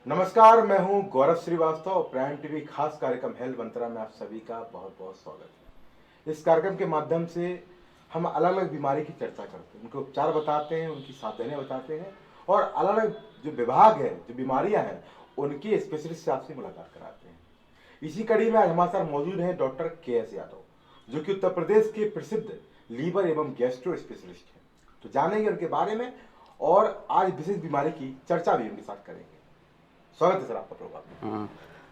नमस्कार, मैं हूं गौरव श्रीवास्तव। प्राइम टीवी खास कार्यक्रम हेल्थ मंत्रा में आप सभी का बहुत बहुत स्वागत है। इस कार्यक्रम के माध्यम से हम अलग अलग बीमारी की चर्चा करते हैं, उनके उपचार बताते हैं, उनकी सावधानियां बताते हैं और अलग अलग जो विभाग है, जो बीमारियां हैं, उनके स्पेशलिस्ट से आपसे मुलाकात कराते हैं। इसी कड़ी में आज हमारे साथ मौजूद हैं डॉक्टर के.एस. यादव, जो कि उत्तर प्रदेश के प्रसिद्ध लीवर एवं गैस्ट्रो स्पेशलिस्ट हैं। तो जानेंगे उनके बारे में और आज विशेष बीमारी की चर्चा भी उनके साथ करेंगे। स्वागत है सर आपका प्रोग्राम में।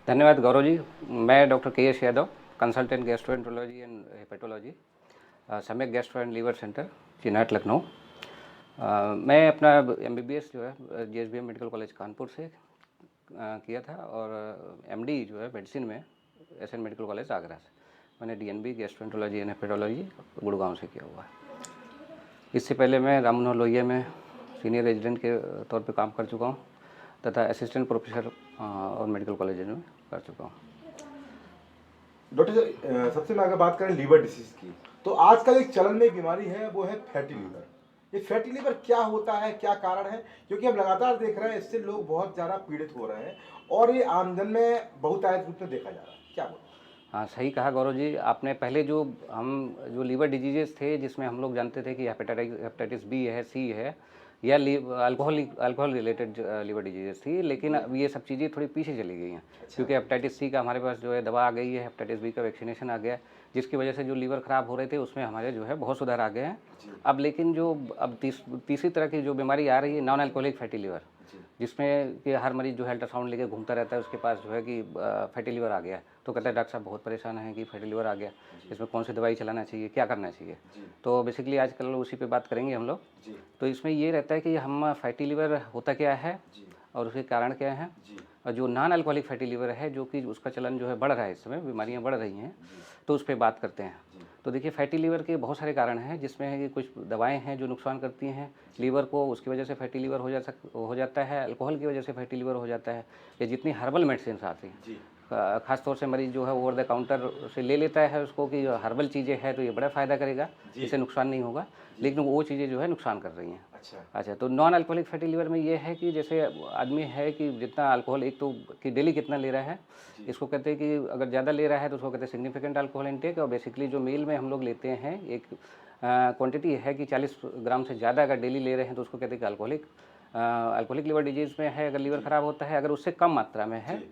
धन्यवाद गौरव जी। मैं doctor KS. Yadav, consultant gastroenterology and hepatology, Samyak gastro and liver centre, Chinhat, Lucknow. मैं अपना एमबीबीएस जो है जीएसबीएम मेडिकल कॉलेज कानपुर से किया था और एमडी जो है मेडिसिन में एसएन मेडिकल कॉलेज आगरा से। मैंने DNB gastroenterology and hepatology Gurgaon से किया हुआ है। इससे पहले मैं राम मनोहर लोहिया में सीनियर रेजिडेंट के तौर पे काम कर चुका हूँ तथा असिस्टेंट प्रोफेसर और मेडिकल कॉलेज में कर चुका हूँ। डॉक्टर साहब, सबसे मैं अगर बात करें लीवर डिसीज की, तो आजकल एक चलन में बीमारी है, वो है फैटी लीवर। ये फैटी लीवर क्या होता है, क्या कारण है? क्योंकि हम लगातार देख रहे हैं इससे लोग बहुत ज़्यादा पीड़ित हो रहे हैं और ये आमजन में बहुतायत रूप में देखा जा रहा है। क्या बोलते हैं? हाँ, सही कहा गौरव जी आपने। पहले जो लीवर डिजीजेस थे जिसमें हम लोग जानते थे कि हेपेटाइटिस बी है, सी है या अल्कोहल रिलेटेड लीवर डिजीजेस थी, लेकिन अब ये सब चीज़ें थोड़ी पीछे चली गई हैं। क्योंकि हेपेटाइटिस सी का हमारे पास जो है दवा आ गई है, हेपेटाइटिस बी का वैक्सीनेशन आ गया, जिसकी वजह से जो लीवर ख़राब हो रहे थे उसमें हमारे जो है बहुत सुधार आ गए हैं। अब लेकिन जो अब तीसरी तरह की जो बीमारी आ रही है, नॉन अल्कोहलिक फैटी लीवर, जिसमें कि हर मरीज जो है अल्ट्रासाउंड लेके घूमता रहता है, उसके पास जो है कि फैटी लीवर आ गया, तो कहता है डॉक्टर साहब बहुत परेशान है कि फैटी लीवर आ गया, इसमें कौन सी दवाई चलाना चाहिए, क्या करना चाहिए। तो बेसिकली आजकल उसी पे बात करेंगे हम लोग। तो इसमें ये रहता है कि हम फैटी लीवर होता क्या है और उसके कारण क्या है, और जो नॉन अल्कोहलिक फैटी लीवर है जो कि उसका चलन जो है बढ़ रहा है, इस समय बीमारियाँ बढ़ रही हैं, तो उस पर बात करते हैं। तो देखिए, फैटी लीवर के बहुत सारे कारण हैं, जिसमें है कि कुछ दवाएं हैं जो नुकसान करती हैं लीवर को, उसकी वजह से फैटी लीवर हो जाता है, अल्कोहल की वजह से फैटी लीवर हो जाता है, या जितनी हर्बल मेडिसिन आती हैं, खास तौर से मरीज जो है ओवर द काउंटर से ले लेता है उसको कि हर्बल चीज़ें हैं तो ये बड़ा फ़ायदा करेगा, इससे नुकसान नहीं होगा, लेकिन वो चीज़ें जो है नुकसान कर रही हैं। अच्छा, तो नॉन अल्कोहलिक फैटी लीवर में ये है कि जैसे आदमी है कि जितना अल्कोहल, एक तो कि डेली कितना ले रहा है, इसको कहते हैं कि अगर ज़्यादा ले रहा है तो उसको कहते हैं सिग्निफिकेंट अल्कोहल इंटेक। और बेसिकली जो मील में हम लोग लेते हैं एक क्वांटिटी है कि 40 ग्राम से ज़्यादा अगर डेली ले रहे हैं तो उसको कहते हैं कि अल्कोहलिक लीवर डिजीज़ में है, अगर लीवर ख़राब होता है। अगर उससे कम मात्रा में है,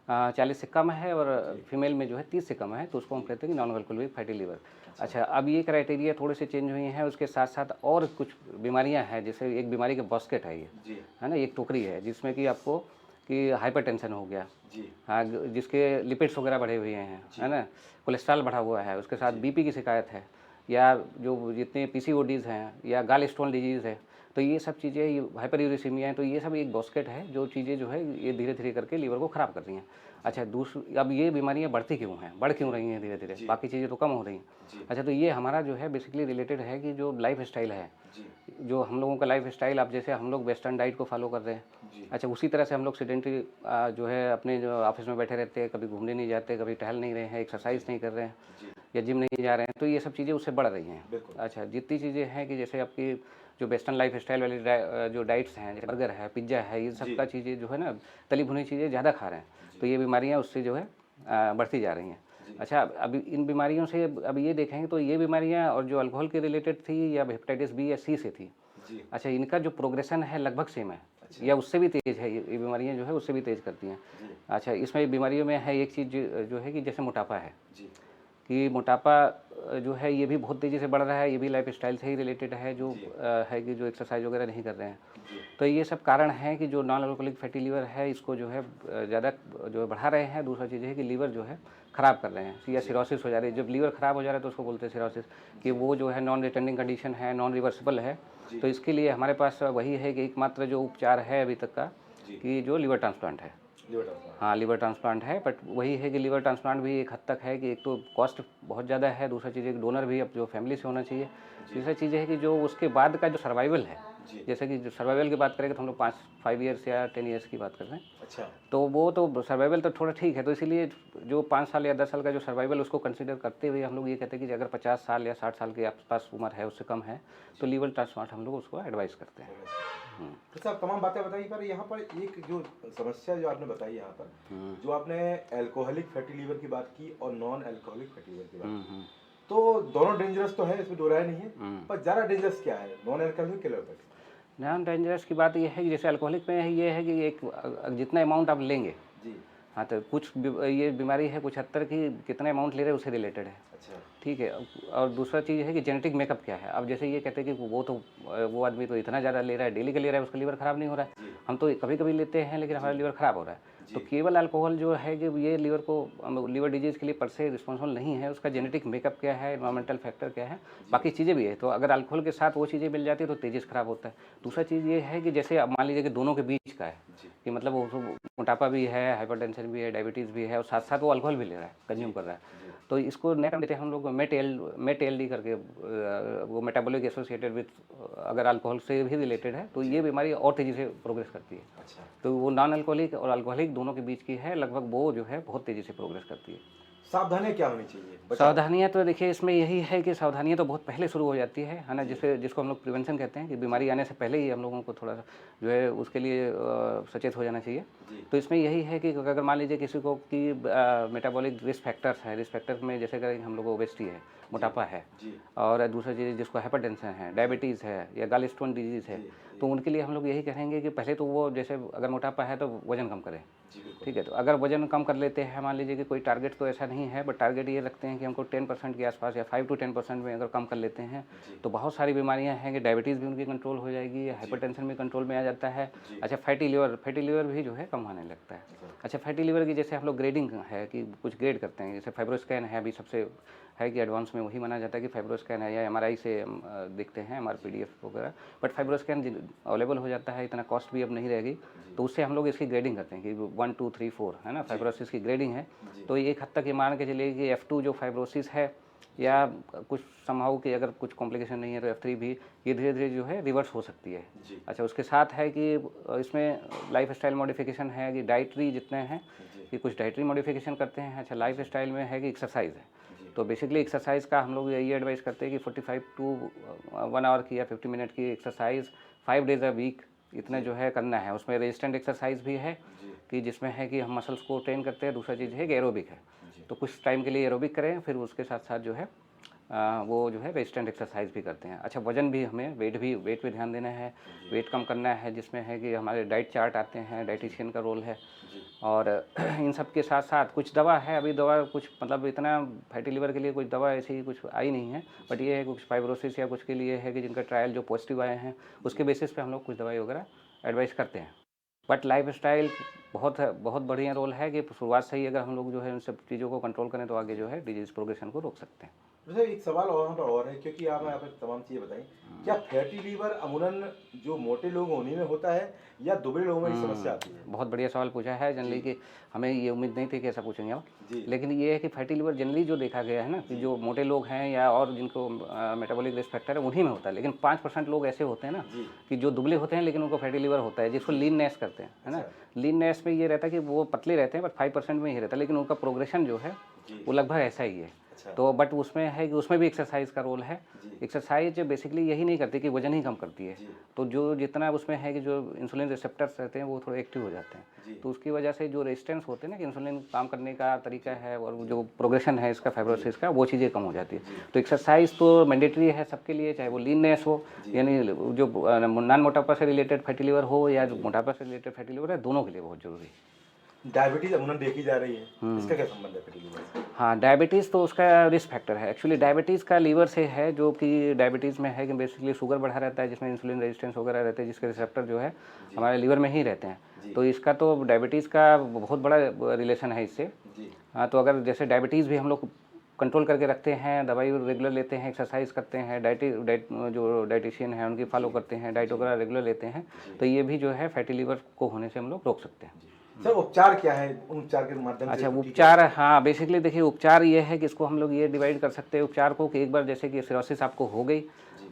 40 से कम है और फीमेल में जो है 30 से कम है, तो उसको हम कहते हैं कि नॉन अल्कोहलिक फैटी लीवर। अच्छा, अब ये क्राइटेरिया थोड़े से चेंज हुए हैं, उसके साथ साथ और कुछ बीमारियां हैं, जैसे एक बीमारी का बास्केट है, ये है ना, एक टोकरी है जिसमें कि आपको कि हाइपरटेंशन हो गया, हाँ, जिसके लिपिड्स वगैरह बढ़े हुए हैं, है ना, कोलेस्ट्रॉल बढ़ा हुआ है, उसके साथ बीपी की शिकायत है, या जो जितने पीसीओडीज़ हैं या गाल स्टोन डिजीज़ है, तो ये सब चीज़ें, ये हाइपरयूरिसीमिया है, तो ये सब एक बास्केट है जो चीज़ें जो है ये धीरे धीरे करके लीवर को ख़राब कर रही हैं। अच्छा, दूसरी, अब ये बीमारियाँ बढ़ती क्यों हैं, बढ़ क्यों रही हैं धीरे धीरे, बाकी चीज़ें तो कम हो रही हैं। अच्छा, तो ये हमारा जो है बेसिकली रिलेटेड है कि जो लाइफ स्टाइल है, जो हम लोगों का लाइफ स्टाइल, अब जैसे हम लोग वेस्टर्न डाइट को फॉलो कर रहे हैं, अच्छा, उसी तरह से हम लोग सेडेंटरी जो है अपने जो ऑफिस में बैठे रहते हैं, कभी घूमने नहीं जाते, कभी टहल नहीं रहे हैं, एक्सरसाइज नहीं कर रहे हैं, या जिम नहीं जा रहे हैं, तो ये सब चीज़ें उससे बढ़ रही हैं। अच्छा, जितनी चीज़ें हैं कि जैसे आपकी जो वेस्टर्न लाइफ स्टाइल वाली जो डाइट्स हैं, जैसे बर्गर है, पिज्ज़ा है, ये सब का चीज़ें जो है ना, तली भुनी चीज़ें ज़्यादा खा रहे हैं, तो ये बीमारियाँ उससे जो है बढ़ती जा रही हैं। अच्छा, अब इन बीमारियों से अब ये देखेंगे तो ये बीमारियाँ और जो अल्कोहल के रिलेटेड थी या हेपेटाइटिस बी या सी से थी, अच्छा, इनका जो प्रोग्रेशन है लगभग सेम है, या उससे भी तेज़ है, ये बीमारियाँ जो है उससे भी तेज़ करती हैं। अच्छा, इसमें बीमारियों में है एक चीज़ जो है कि जैसे मोटापा है, कि मोटापा जो है ये भी बहुत तेज़ी से बढ़ रहा है, ये भी लाइफ स्टाइल से ही रिलेटेड है, जो है कि जो एक्सरसाइज वगैरह नहीं कर रहे हैं, तो ये सब कारण हैं कि जो नॉन अल्कोहलिक फैटी लीवर है इसको जो है ज़्यादा जो है बढ़ा रहे हैं। दूसरा चीज़ है कि लीवर जो है ख़राब कर रहे हैं, या सिरोसिस हो जा रही है। जब लीवर ख़राब हो जा रहा है तो उसको बोलते हैं सिरोसिस, कि वो जो है नॉन रिटर्निंग कंडीशन है, नॉन रिवर्सिबल है। तो इसके लिए हमारे पास वही है कि एकमात्र जो उपचार है अभी तक का, कि जो लीवर ट्रांसप्लांट है। हाँ, लीवर ट्रांसप्लांट है, बट वही है कि लीवर ट्रांसप्लांट भी एक हद तक है कि एक तो कॉस्ट बहुत ज़्यादा है, दूसरा चीज़ एक डोनर भी अब जो फैमिली से होना चाहिए, तीसरा चीज़ है कि जो उसके बाद का जो सर्वाइवल है, जी। जैसे कि सर्वाइवल की बात करेंगे तो हम लोग 5 ईयर्स या 10 ईयर्स की बात कर रहे हैं। अच्छा। तो वो तो सर्वाइवल तो थोड़ा ठीक है, तो इसीलिए जो 5 साल या 10 साल का जो सर्वाइवल उसको कंसीडर करते हुए हम लोग ये कहते हैं कि अगर 50 साल या 60 साल के आसपास उम्र है, उससे कम है, तो लीवर ट्रांसप्लांट हम लोग उसको एडवाइस करते हैं। तो साहब तमाम बातें बताई, पर यहाँ पर एक जो समस्या जो आपने बताई यहाँ पर, जो आपने अल्कोहलिक फैटी लीवर की बात की और नॉन अल्कोहलिक फैटी लीवर की बात की, तो दोनों डेंजरस तो है, इसमें दो राय नहीं है, पर ज़्यादा डेंजरस क्या है नॉन अल्कोहलिक के लेवल पर? नॉन डेंजरस की बात ये है कि जैसे अल्कोहलिक में ये है कि एक जितना अमाउंट आप लेंगे, जी। हाँ, तो कुछ ये बीमारी है कुछ हद तक कि कितना अमाउंट ले रहे हैं उससे रिलेटेड है। अच्छा। ठीक है। और दूसरा चीज़ है कि जेनेटिक मेकअप क्या है। अब जैसे ये कहते हैं कि वो आदमी तो इतना ज़्यादा ले रहा है, डेली का ले रहा है, उसका लीवर ख़राब नहीं हो रहा है। जी। हम तो कभी कभी लेते हैं लेकिन हमारा लीवर ख़राब हो रहा है। जी। तो केवल अल्कोहल जो है कि ये लीवर डिजीज़ के लिए पर से रिस्पॉन्सिबल नहीं है। उसका जेनेटिक मेकअप क्या है, एनवायरमेंटल फैक्टर क्या है, बाकी चीज़ें भी है। तो अगर अल्कोहल के साथ वो चीज़ें मिल जाती है तो तेजी से ख़राब होता है। दूसरा चीज़ ये है कि जैसे अब मान लीजिए कि दोनों के बीच का है कि मतलब वो मोटापा भी है, हाइपरटेंशन भी है, डायबिटीज़ भी है और साथ साथ वो अल्कोहल भी ले रहा है, कंज्यूम कर रहा है। तो इसको नेट देते हैं हम लोग MET-LD करके, वो मेटाबॉलिक एसोसिएटेड विथ, अगर अल्कोहल से भी रिलेटेड है तो ये बीमारी और तेज़ी से प्रोग्रेस करती है। अच्छा। तो वो नॉन अल्कोहलिक और अल्कोहलिक दोनों के बीच की है, लगभग वो जो है बहुत तेज़ी से प्रोग्रेस करती है। सावधानियाँ क्या होनी चाहिए? सावधानियाँ तो देखिए इसमें यही है कि सावधानियाँ तो बहुत पहले शुरू हो जाती है ना, जिसको हम लोग प्रिवेंशन कहते हैं कि बीमारी आने से पहले ही हम लोगों को थोड़ा सा जो है उसके लिए सचेत हो जाना चाहिए। तो इसमें यही है कि अगर मान लीजिए किसी को कि मेटाबॉलिक रिस्क फैक्टर्स है, रिस्क फैक्टर में जैसे कि हम लोग को ओबेसिटी है, मोटापा है, और दूसरा चीज़ जिसको हाइपरटेंशन है, डायबिटीज़ है या गॉल स्टोन डिजीज़ है, तो उनके लिए हम लोग यही कहेंगे कि पहले तो वो जैसे अगर मोटापा है तो वजन कम करें। ठीक है। तो अगर वजन कम कर लेते हैं, मान लीजिए कि कोई टारगेट तो ऐसा नहीं है, बट टारगेट ये रखते हैं कि हमको 10% के आसपास या 5 to 10% में अगर कम कर लेते हैं तो बहुत सारी बीमारियां हैं कि डायबिटीज़ भी उनकी कंट्रोल हो जाएगी, हाइपरटेंशन भी कंट्रोल में आ जाता है। अच्छा, फैटी लीवर भी जो है कम होने लगता है। अच्छा, फैटी लीवर की जैसे हम लोग ग्रेडिंग है कि कुछ ग्रेड करते हैं, जैसे फाइब्रोस्कैन है अभी सबसे है कि एडवांस में वही माना जाता है कि फाइब्रोस्कैन है, या MRI से देखते हैं MRPDF वगैरह, बट फाइब्रोस्कैन अवेलेबल हो जाता है, इतना कॉस्ट भी अब नहीं रहेगी, तो उससे हम लोग इसकी ग्रेडिंग करते हैं कि 1 2 3 4 है ना, फाइब्रोसिस की ग्रेडिंग है। तो एक हद तक ये मान के चलिए कि F2 जो फाइब्रोसिस है या कुछ समहाउ कि अगर कुछ कॉम्प्लिकेशन नहीं है तो F3 भी ये धीरे धीरे जो है रिवर्स हो सकती है। अच्छा, उसके साथ है कि इसमें लाइफ स्टाइल मॉडिफिकेशन है कि डाइटरी जितने हैं कि कुछ डाइटरी मॉडिफिकेशन करते हैं। अच्छा, लाइफ स्टाइल में है कि एक्सरसाइज है, तो बेसिकली एक्सरसाइज का हम लोग यही एडवाइस करते हैं कि 45 to 1 आवर की या 50 मिनट की एक्सरसाइज 5 days a week इतना जो है करना है। उसमें रेजिस्टेंट एक्सरसाइज भी है कि जिसमें है कि हम मसल्स को ट्रेन करते हैं। दूसरा चीज़ है कि एरोबिक है, तो कुछ टाइम के लिए एरोबिक करें, फिर उसके साथ साथ जो है वो जो है रेजिस्टेंट एक्सरसाइज भी करते हैं। अच्छा, वजन भी हमें वेट भी ध्यान देना है, वेट कम करना है, जिसमें है कि हमारे डाइट चार्ट आते हैं, डाइटिशियन का रोल है। और इन सब के साथ साथ कुछ दवा है, अभी दवा कुछ मतलब इतना फैटी लिवर के लिए कुछ दवा ऐसी कुछ आई नहीं है, बट ये है कुछ फाइब्रोसिस या कुछ के लिए है कि जिनका ट्रायल जो पॉजिटिव आए हैं उसके बेसिस पे हम लोग कुछ दवाई वगैरह एडवाइस करते हैं। बट लाइफ स्टाइल बहुत बढ़िया रोल है कि शुरुआत से ही अगर हम लोग जो है उन सब चीज़ों को कंट्रोल करें तो आगे जो है डिजीज़ प्रोग्रेशन को रोक सकते हैं। वैसे एक सवाल और यहाँ पर और है, क्योंकि आप यहाँ पर तमाम चीज़ें बताई, क्या फैटी लीवर अमूमन जो मोटे लोग हैं उन्हीं में होता है या दुबले लोगों में ये समस्या आती है? बहुत बढ़िया सवाल पूछा है जनरली कि हमें ये उम्मीद नहीं थी कि ऐसा पूछेंगे आप, लेकिन ये है कि फैटी लीवर जनरली जो देखा गया है ना कि जो मोटे लोग हैं या और जिनको मेटाबॉलिक रिस्क फैक्टर है उन्हीं में होता है। लेकिन 5% लोग ऐसे होते हैं ना कि जो दुबले होते हैं लेकिन उनको फैटी लीवर होता है, जिसको लीननेस करते हैं, है ना। लीननेस में ये रहता है कि वो पतले रहते हैं, बट 5% में ही रहता है, लेकिन उनका प्रोग्रेशन जो है वो लगभग ऐसा ही है। तो बट उसमें है कि उसमें भी एक्सरसाइज का रोल है। एक्सरसाइज बेसिकली यही नहीं करती कि वजन ही कम करती है, तो जो जितना उसमें है कि जो इंसुलिन रिसेप्टर्स रहते हैं वो थोड़े एक्टिव हो जाते हैं, तो उसकी वजह से जो रेजिस्टेंस होते हैं ना कि इंसुलिन काम करने का तरीका है और जो प्रोग्रेशन है इसका फाइब्रोसिस का, वो चीज़ें कम हो जाती है। तो एक्सरसाइज तो मैंडेटरी है सबके लिए, चाहे वो लीननेस हो यानी जो नॉन मोटापा से रिलेटेड फैटी लिवर हो या जो मोटापा से रिलेटेड फैटी लिवर है, दोनों के लिए बहुत जरूरी है। डायबिटीज अमूमन देखी जा रही है, इसका क्या संबंध है फैटी लीवर से? हाँ, डायबिटीज़ तो उसका रिस्क फैक्टर है। एक्चुअली डायबिटीज़ का लीवर से है, जो कि डायबिटीज़ में है कि बेसिकली शुगर बढ़ा रहता है, जिसमें इंसुलिन रेजिस्टेंस वगैरह रहते हैं, जिसके रिसेप्टर जो है हमारे लीवर में ही रहते हैं। तो इसका तो डायबिटीज़ का बहुत बड़ा रिलेशन है इससे। हाँ, तो अगर जैसे डायबिटीज़ भी हम लोग कंट्रोल करके रखते हैं, दवाई रेगुलर लेते हैं, एक्सरसाइज करते हैं, जो डाइटिशियन है उनकी फॉलो करते हैं, डाइट वगैरह रेगुलर लेते हैं, तो ये भी जो है फैटी लीवर को होने से हम लोग रोक सकते हैं। सर, उपचार क्या है? उपचार के माध्यम से? अच्छा, उपचार, हाँ, बेसिकली देखिए उपचार ये है कि इसको हम लोग ये डिवाइड कर सकते हैं उपचार को कि एक बार जैसे कि सिरोसिस आपको हो गई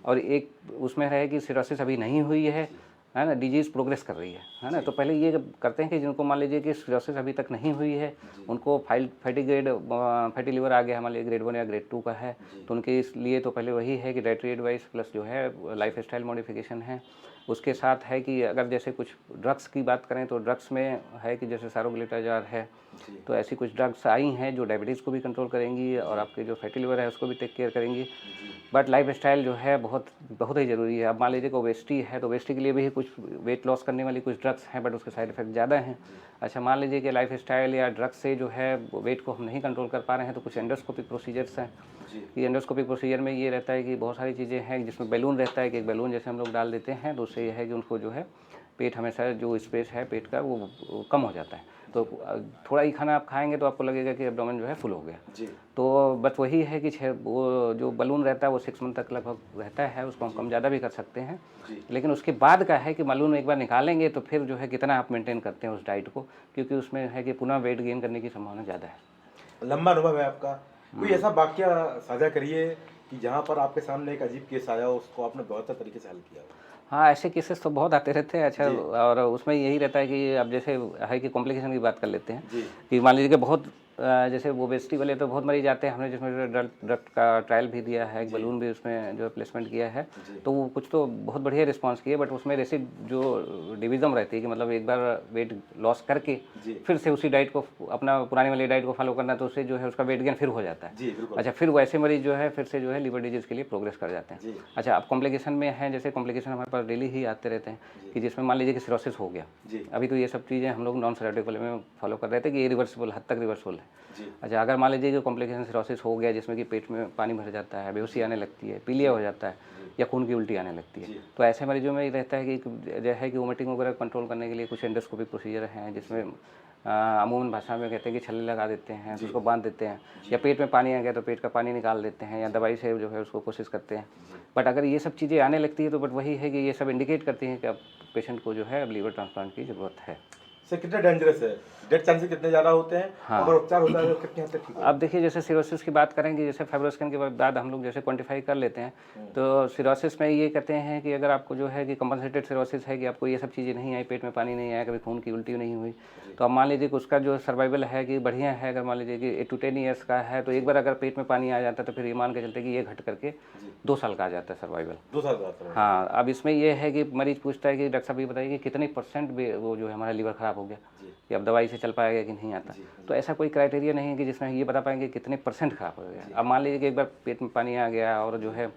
और एक उसमें है कि सिरोसिस अभी नहीं हुई है ना, डिजीज़ प्रोग्रेस कर रही है ना। तो पहले ये करते हैं कि जिनको मान लीजिए कि सिरोसिस अभी तक नहीं हुई है, उनको फैटी लिवर आ गया, मान लीजिए ग्रेड 1 या ग्रेड 2 का है, तो उनके इसलिए तो पहले वही है कि डाइटरी एडवाइस प्लस जो है लाइफ स्टाइल मॉडिफिकेशन है। उसके साथ है कि अगर जैसे कुछ ड्रग्स की बात करें तो ड्रग्स में है कि जैसे सारोग्लिटाजार है, तो ऐसी कुछ ड्रग्स आई हैं जो डायबिटीज़ को भी कंट्रोल करेंगी और आपके जो फैटी लिवर है उसको भी टेक केयर करेंगी। बट लाइफ स्टाइल जो है बहुत बहुत ही ज़रूरी है। अब मान लीजिए कि ओबेसिटी है तो ओबेसिटी के लिए भी कुछ वेट लॉस करने वाली कुछ ड्रग्स हैं, बट उसके साइड इफेक्ट ज़्यादा हैं। अच्छा, मान लीजिए कि लाइफ स्टाइल या ड्रग्स से जो है वेट को हम नहीं कंट्रोल कर पा रहे हैं, तो कुछ एंडोस्कोपिक प्रोसीजर्स हैं। कि एंडोस्कोपिक प्रोसीजर में ये रहता है कि बहुत सारी चीज़ें हैं जिसमें बैलून रहता है, कि एक बैलून जैसे हम लोग डाल देते हैं तो उससे यह है कि उनको जो है पेट हमेशा जो स्पेस है पेट का वो कम हो जाता है। तो थोड़ा ही खाना आप खाएंगे तो आपको लगेगा कि एब्डोमेन जो है फुल हो गया। तो बस वही है कि वो जो बलून रहता है वो 6 मंथ तक लगभग रहता है, उसको हम कम ज़्यादा भी कर सकते हैं। लेकिन उसके बाद का है कि बलून एक बार निकालेंगे तो फिर जो है कितना आप मेंटेन करते हैं उस डाइट को, क्योंकि उसमें है कि पुनः वेट गेन करने की संभावना ज़्यादा है। लंबा अनुभव है आपका, कोई ऐसा वाकया साझा करिए कि जहाँ पर आपके सामने एक अजीब केस आया, उसको आपने बेहतर तरीके से हल किया हो। हाँ, ऐसे केसेस तो बहुत आते रहते हैं। अच्छा, और उसमें यही रहता है कि अब जैसे है कि कॉम्प्लिकेशन की बात कर लेते हैं कि मान लीजिए कि बहुत जैसे ओबेसिटी वाले तो बहुत मरीज आते हैं, हमने जिसमें ड्रग का ट्रायल भी दिया है, एक बलून भी उसमें जो है प्लेसमेंट किया है, तो वो कुछ तो बहुत बढ़िया रिस्पांस किए, बट उसमें रेसिड जो डिविज़न रहती है कि मतलब एक बार वेट लॉस करके फिर से उसी डाइट को अपना पुरानी वाली डाइट को फॉलो करना, तो उससे जो है उसका वेट गेन फिर हो जाता है। अच्छा, फिर वैसे मरीज जो है फिर से जो है लिवर डिजीज़ के लिए प्रोग्रेस कर जाते हैं। अच्छा, अब कॉम्प्लिकेशन में है, जैसे कॉम्प्लिकेशन हमारे पास डेली ही आते रहते हैं कि जिसमें मान लीजिए कि सिरोसिस हो गया। अभी तो ये सब चीज़ें हम लोग नॉन सिरोटिक वाले में फॉलो कर रहे थे कि ये रिवर्सिबल, हद तक रिवर्सिबल है। अच्छा, अगर मान लीजिए कि कॉम्प्लिकेशन सिरोसिस हो गया जिसमें कि पेट में पानी भर जाता है, बेहोशी आने लगती है, पीलिया हो जाता है या खून की उल्टी आने लगती है, तो ऐसे मरीजों में ये रहता है कि जो है कि वोमिटिंग वगैरह कंट्रोल करने के लिए कुछ एंडोस्कोपिक प्रोसीजर हैं, जिसमें अमूमन भाषा में कहते हैं कि छल्ले लगा देते हैं, तो उसको बांध देते हैं, या पेट में पानी आ गया तो पेट का पानी निकाल देते हैं, या दवाई से जो है उसको कोशिश करते हैं। बट अगर ये सब चीज़ें आने लगती है तो बट वही है कि ये सब इंडिकेट करती हैं कि अब पेशेंट को जो है अब लीवर ट्रांसप्लांट की ज़रूरत है। सर, कितना डेंजरस है, डेथ चांसेस कितने ज़्यादा होते हैं? हाँ। अगर उपचार होता है तो कितने हद तक ठीक होता है? अब देखिए, जैसे सिरोसिस की बात करेंगे, जैसे फाइब्रोस्कैन के बाद हम लोग जैसे क्वांटिफाई कर लेते हैं, तो सिरोसिस में ये कहते हैं कि अगर आपको जो है कि कंपनसेटेड सिरोसिस है, कि आपको ये सब चीज़ें नहीं आई, पेट में पानी नहीं आया, कभी खून की उल्टी नहीं हुई, तो अब मान लीजिए कि उसका जो सर्वाइवल है कि बढ़िया है। अगर मान लीजिए कि 8 to 10 ईयर्स का है, तो एक बार अगर पेट में पानी आ जाता है तो फिर ये मान के चलते कि ये घट करके 2 साल का आ जाता है सर्वाइवल। 2 साल बाद? हाँ, अब इसमें ये है कि मरीज पूछता है कि डॉक्टर साहब ये बताइए कि कितने % वो जो है हमारा लीवर ख़राब हो गया, कि अब दवाई से चल पाएगा कि नहीं आता। तो ऐसा कोई क्राइटेरिया नहीं है कि जिसमें ये बता पाएंगे कितने % खराब हो गया। अब मान लीजिए कि एक बार पेट में पानी आ गया और जो है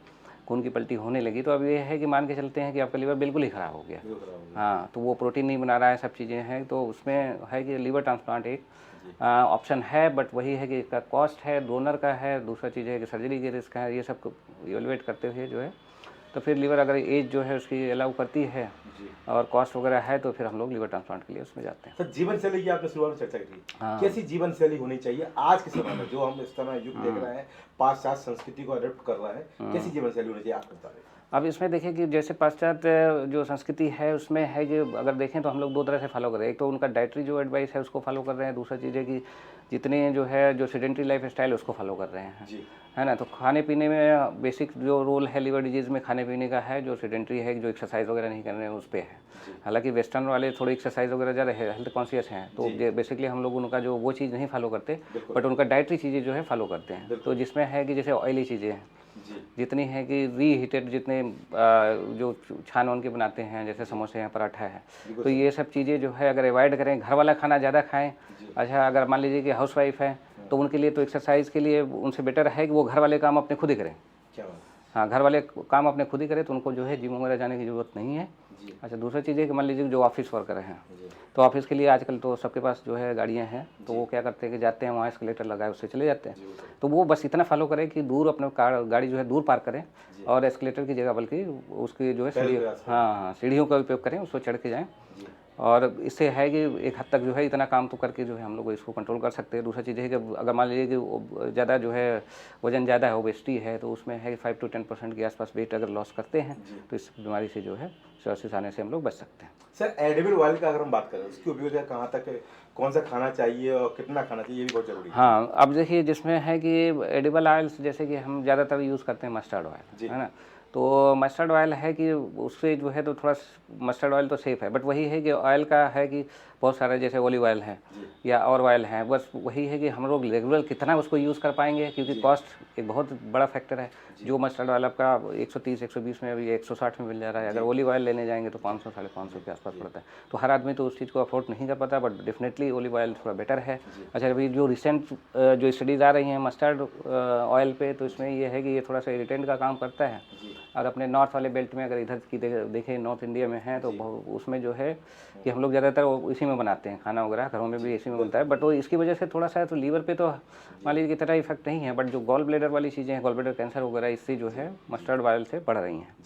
खून की पलटी होने लगी, तो अब ये है कि मान के चलते हैं कि आपका लीवर बिल्कुल ही ख़राब हो गया। हाँ, तो वो प्रोटीन नहीं बना रहा है, सब चीज़ें हैं, तो उसमें है कि लीवर ट्रांसप्लांट एक ऑप्शन है। बट वही है कि इसका कॉस्ट है, डोनर का है, दूसरा चीज़ है कि सर्जरी के रिस्क है, ये सब इवेलुएट करते हुए जो है, तो फिर लीवर अगर एज जो है उसकी अलाउ करती है और कॉस्ट वगैरह है, तो फिर हम लोग लीवर ट्रांसप्लांट के लिए उसमें जाते हैं। सर, जीवन शैली की आपने शुरुआत में चर्चा की, कैसी जीवन शैली होनी चाहिए आज के समय में, जो हम इस समय युग देख रहे हैं, पाश्चात्य संस्कृति को अडॉप्ट कर रहा है, कैसी जीवन शैली होनी चाहिए, आप बता रहे हैं? अब इसमें देखिए कि जैसे पाश्चात्य जो संस्कृति है उसमें है कि अगर देखें तो हम लोग 2 तरह से फॉलो कर रहे हैं। एक तो उनका डाइटरी जो एडवाइस है उसको फॉलो कर रहे हैं, दूसरा चीज़ है कि जितने जो है जो सेडेंटरी लाइफ स्टाइल उसको फॉलो कर रहे हैं, है ना। तो खाने पीने में बेसिक जो रोल है लीवर डिजीज़ में खाने पीने का है, जो सेडेंटरी है, जो एक्सरसाइज वगैरह नहीं कर रहे हैं उस पर है। हालांकि वेस्टर्न वाले थोड़ी एक्सरसाइज वगैरह ज़्यादा हेल्थ कॉन्शियस हैं, तो बेसिकली हम लोग उनका जो वो चीज़ नहीं फॉलो करते, बट उनका डाइटरी चीज़ें जो है फॉलो करते हैं। तो जिसमें है कि जैसे ऑयली चीज़ें हैं जितनी है कि रीहीटेड, जितने जो छान वान के बनाते हैं, जैसे समोसे हैं, पराठा है, तो ये सब चीज़ें जो है अगर अवॉइड करें, घर वाला खाना ज़्यादा खाएं। अच्छा, अगर मान लीजिए कि हाउस वाइफ है तो उनके लिए तो एक्सरसाइज के लिए उनसे बेटर है कि वो घर वाले काम अपने खुद ही करें। हाँ, घर वाले काम अपने खुद ही करें, तो उनको जो है जिम वगैरह जाने की ज़रूरत नहीं है। अच्छा, दूसरा चीज़ है कि मान लीजिए जो ऑफिस वर्कर हैं, तो ऑफिस के लिए आजकल तो सबके पास जो है गाड़ियाँ हैं, तो वो क्या करते हैं कि जाते हैं वहाँ एस्केलेटर लगाए उससे चले जाते हैं। तो वो बस इतना फॉलो करें कि दूर अपने गाड़ी जो है दूर पार्क करें और एस्केलेटर की जगह बल्कि उसकी जो है सीढ़ियों का उपयोग करें, उसको चढ़ के जाएँ। और इससे है कि एक हद तक जो है इतना काम तो करके जो है हम लोग इसको कंट्रोल कर सकते हैं। दूसरा चीज़ है कि अगर मान लीजिए कि ज़्यादा जो है वजन ज़्यादा है, ओबेसिटी है, तो उसमें है कि 5 to 10% के आसपास वेट अगर लॉस करते हैं तो इस बीमारी से जो है सिरोसिस आने से हम लोग बच सकते हैं। सर, एडिबल ऑयल का अगर हम बात करें, उसकी उपयोगिता कहाँ तक है, कौन सा खाना चाहिए और कितना खाना चाहिए, ये भी बहुत जरूरी है। हाँ, अब देखिए जिसमें है कि एडिबल ऑयल्स जैसे कि हम ज़्यादातर यूज़ करते हैं मस्टर्ड ऑयल, है ना। तो मस्टर्ड ऑयल है कि उससे जो है तो थोड़ा मस्टर्ड ऑयल तो सेफ़ है, बट वही है कि ऑयल का है कि बहुत सारे जैसे ऑलिव ऑयल हैं या और ऑयल हैं, बस वही है कि हम लोग रेगुलर कितना उसको यूज़ कर पाएंगे, क्योंकि कॉस्ट एक बहुत बड़ा फैक्टर है। जो मस्टर्ड ऑयल आपका 130-120 में, अभी 160 में मिल जा रहा है, अगर ऑलिव ऑयल लेने जाएंगे तो 500-550 के आसपास पड़ता है। तो हर आदमी तो उस चीज़ को अफोर्ड नहीं कर पाता, बट डेफिनेटली ऑलिव ऑयल थोड़ा बेटर है। अच्छा, अभी जो रिसेंट जो स्टडीज़ आ रही हैं मस्टर्ड ऑयल पे, तो इसमें ये है कि ये थोड़ा सा इरिटेंट का काम करता है। और अपने नॉर्थ वाले बेल्ट में अगर इधर की देखें, नॉर्थ इंडिया में है, तो उसमें जो है कि हम लोग ज़्यादातर इसी में बनाते हैं खाना वगैरह, घरों में भी इसी में बनता है, बट वो इसकी वजह से थोड़ा सा तो लीवर पे तो मान लीजिए कि तरह इफेक्ट नहीं है, बट जो गॉल ब्लेडर वाली चीज़ें हैं, गॉल ब्लेडर कैंसर वगैरह, इससे जो है मस्टर्ड ऑयल से बढ़ रही हैं।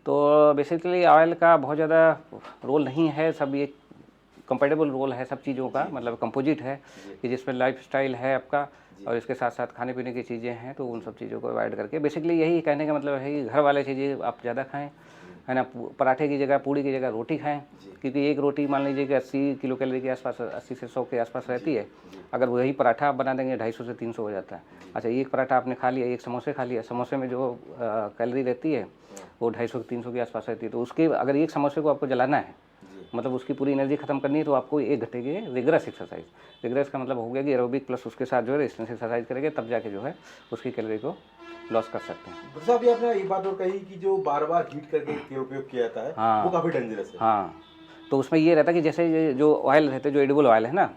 तो बेसिकली ऑयल का बहुत ज़्यादा रोल नहीं है, सब ये कंपेटेबल रोल है सब चीज़ों का, मतलब कंपोजिट है कि जिसमें लाइफ स्टाइल है आपका और इसके साथ साथ खाने पीने की चीज़ें हैं, तो उन सब चीज़ों को अवॉइड करके बेसिकली यही कहने का मतलब है कि घर वाले चीज़ें आप ज़्यादा खाएं, है ना। पराठे की जगह, पूड़ी की जगह रोटी खाएं, क्योंकि एक रोटी मान लीजिए कि 80 किलो कैलोरी के आसपास, 80 से 100 के आसपास रहती है। अगर वही पराठा आप बना देंगे 250 से 300 हो जाता है। अच्छा, एक पराठा आपने खा लिया, एक समोसे खा लिया, समोसे में जो कैलोरी रहती है वो 250 से 300 के आसपास रहती है। तो उसके अगर एक समोसे को आपको जलाना है, मतलब उसकी पूरी एनर्जी खत्म करनी है, तो आपको 1 घंटे की रिगरस एक्सरसाइज, रिगरस का मतलब हो गया कि एरोबिक प्लस उसके साथ जो है रेजिस्टेंस एक्सरसाइज करेंगे, तब जाके जो है उसकी कैलोरी को लॉस कर सकते हैं। डॉक्टर साहब, ये आपने एक बात और कही कि जो बार-बार हीट करके तेल उपयोग किया जाता है, हाँ, वो काफ़ी डेंजरस है। हाँ, तो उसमें ये रहता है कि जैसे ये जो ऑयल रहते हैं, जो एडिबल ऑयल है ना,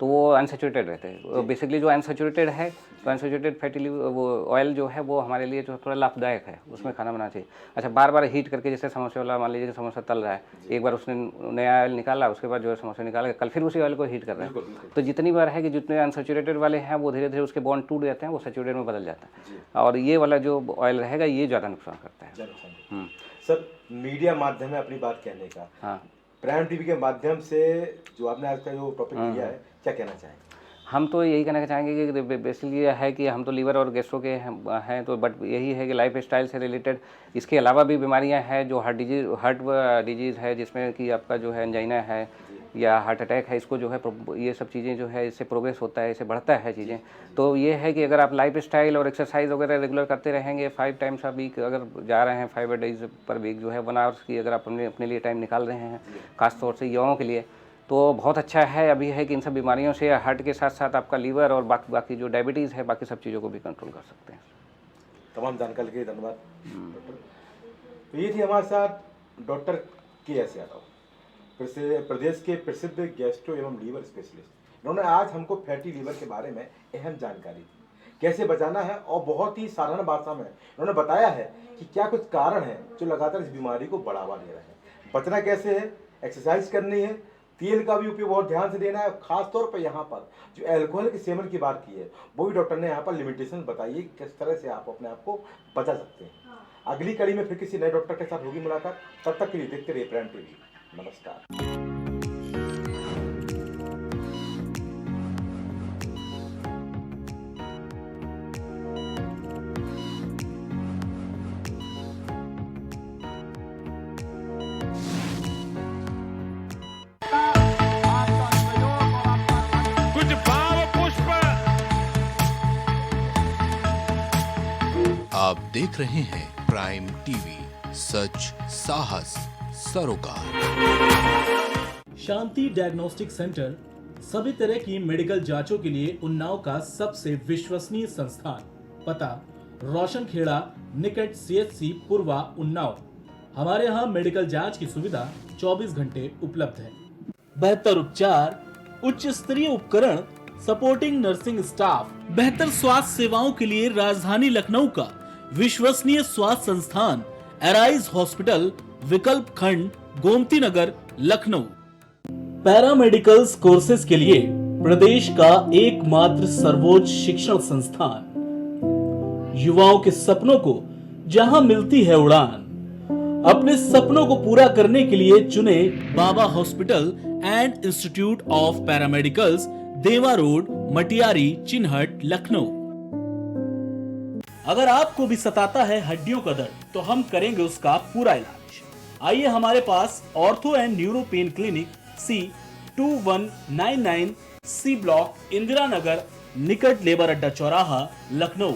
तो वो अनसैचुरेटेड रहते हैं। बेसिकली जो अनसैचुरेटेड है, तो अनसैचुरेटेड फैटी वो ऑयल जो है वो हमारे लिए जो थोड़ा लाभदायक है, उसमें खाना बनाना चाहिए। अच्छा, बार बार हीट करके, जैसे समोसे वाला मान लीजिए कि समोसा तल रहा है, एक बार उसने नया ऑयल निकाला, उसके बाद जो है समोसे निकाल के कल फिर उसी ऑयल को हीट कर रहे हैं। तो जितनी बार है कि जितने अनसैचुरेटेड वाले हैं वो धीरे धीरे उसके बॉन्ड टूट जाते हैं, वो सैचुरेटेड में बदल जाता है, और ये वाला जो ऑयल रहेगा ये ज़्यादा नुकसान करता है। सर, मीडिया माध्यम है अपनी बात कहने का। हाँ, प्राइम टीवी के माध्यम से जो आपने आज का जो टॉपिक लिया है, क्या कहना चाहेंगे? हम तो यही कहना चाहेंगे कि बेसिकली ये है कि हम तो लीवर और गैस्ट्रो के हैं, तो बट यही है कि लाइफ स्टाइल से रिलेटेड इसके अलावा भी बीमारियां हैं, जो हार्ट डिजीज़ है, जिसमें कि आपका जो है एंजाइना है या हार्ट अटैक है, इसको जो है ये सब चीज़ें जो है इससे प्रोग्रेस होता है, इससे बढ़ता है चीज़ें। तो ये है कि अगर आप लाइफ स्टाइल और एक्सरसाइज वगैरह रेगुलर करते रहेंगे, 5 टाइम्स अ वीक अगर जा रहे हैं, 5 डेज पर वीक जो है 1 आवर्स की अगर आप अपने लिए टाइम निकाल रहे हैं, खासतौर से युवाओं के लिए, तो बहुत अच्छा है। अभी है कि इन सब बीमारियों से हार्ट के साथ साथ आपका लीवर और बाकी जो डायबिटीज़ है, बाकी सब चीज़ों को भी कंट्रोल कर सकते हैं। तमाम जानकारी के लिए धन्यवाद डॉक्टर। तो ये थी हमारे साथ डॉक्टर के.एस. यादव, प्रदेश के प्रसिद्ध गैस्ट्रो एवं लीवर स्पेशलिस्ट। इन्होंने आज हमको फैटी लीवर के बारे में अहम जानकारी दी, कैसे बचाना है, और बहुत ही साधारण भाषा में इन्होंने बताया है कि क्या कुछ कारण है जो लगातार इस बीमारी को बढ़ावा दे रहे हैं, बचना कैसे है, एक्सरसाइज करनी है, तेल का भी उपयोग बहुत ध्यान से देना है। खास तौर पर यहाँ पर जो अल्कोहल के सेवन की बात की है, वो भी डॉक्टर ने यहाँ पर लिमिटेशन बताई है, किस तरह से आप अपने आप को बचा सकते हैं। अगली कड़ी में फिर किसी नए डॉक्टर के साथ होगी मुलाकात, तब तक के लिए देखते रहिए प्राइम टीवी। नमस्कार। आप देख रहे हैं प्राइम टीवी, सच साहस सरोकार। शांति डायग्नोस्टिक सेंटर सभी तरह की मेडिकल जांचों के लिए उन्नाव का सबसे विश्वसनीय संस्थान। पता रोशन खेड़ा निकट CHC पूर्वा उन्नाव। हमारे यहाँ मेडिकल जांच की सुविधा 24 घंटे उपलब्ध है। बेहतर उपचार, उच्च स्तरीय उपकरण, सपोर्टिंग नर्सिंग स्टाफ, बेहतर स्वास्थ्य सेवाओं के लिए राजधानी लखनऊ का विश्वसनीय स्वास्थ्य संस्थान एराइज हॉस्पिटल, विकल्प खंड, गोमती नगर, लखनऊ। पैरामेडिकल्स कोर्सेज के लिए प्रदेश का एकमात्र सर्वोच्च शिक्षण संस्थान। युवाओं के सपनों को जहां मिलती है उड़ान, अपने सपनों को पूरा करने के लिए चुने Baba hospital and institute of paramedicals, Deva road, Matiyari, Chinhat, Lucknow. अगर आपको भी सताता है हड्डियों का दर्द, तो हम करेंगे उसका पूरा इलाज। आइए हमारे पास ortho and neuro pain clinic C2199 C block, Indira Nagar, निकट लेबर अड्डा चौराहा, लखनऊ।